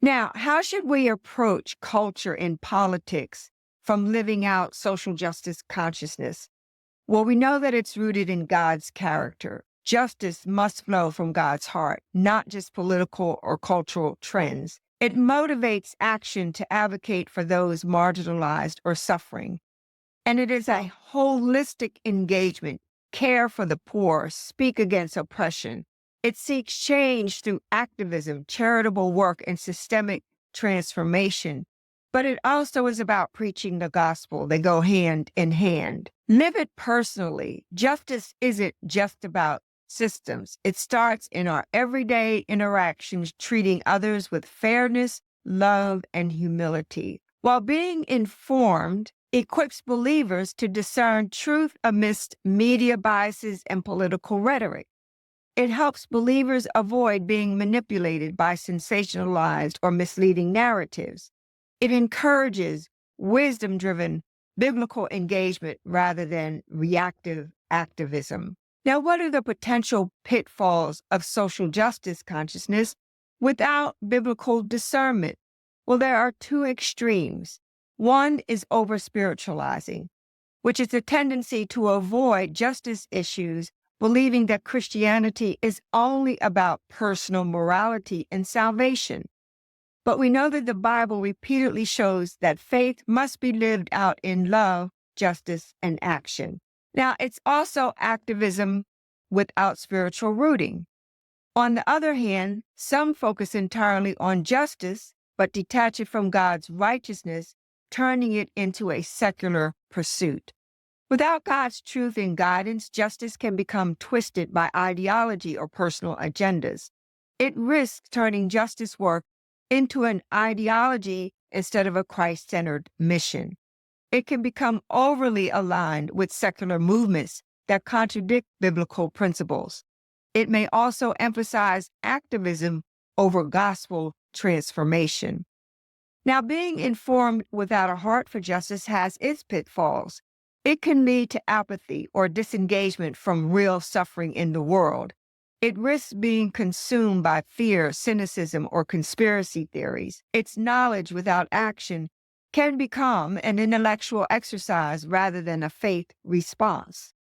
Now, how should we approach culture in politics from living out social justice consciousness? Well, we know that it's rooted in God's character. Justice must flow from God's heart, not just political or cultural trends. It motivates action to advocate for those marginalized or suffering. And it is a holistic engagement, care for the poor, speak against oppression. It seeks change through activism, charitable work, and systemic transformation. But it also is about preaching the gospel. They go hand in hand. Live it personally. Justice isn't just about systems. It starts in our everyday interactions, treating others with fairness, love, and humility. While being informed equips believers to discern truth amidst media biases and political rhetoric. It helps believers avoid being manipulated by sensationalized or misleading narratives. It encourages wisdom-driven biblical engagement rather than reactive activism. Now, what are the potential pitfalls of social justice consciousness without biblical discernment? Well, there are two extremes. One is over-spiritualizing, which is a tendency to avoid justice issues, believing that Christianity is only about personal morality and salvation. But we know that the Bible repeatedly shows that faith must be lived out in love, justice, and action. Now, it's also activism without spiritual rooting. On the other hand, some focus entirely on justice, but detach it from God's righteousness, turning it into a secular pursuit. Without God's truth and guidance, justice can become twisted by ideology or personal agendas. It risks turning justice work into an ideology instead of a Christ-centered mission. It can become overly aligned with secular movements that contradict biblical principles. It may also emphasize activism over gospel transformation. Now, being informed without a heart for justice has its pitfalls. It can lead to apathy or disengagement from real suffering in the world. It risks being consumed by fear, cynicism, or conspiracy theories. Its knowledge without action can become an intellectual exercise rather than a faith response.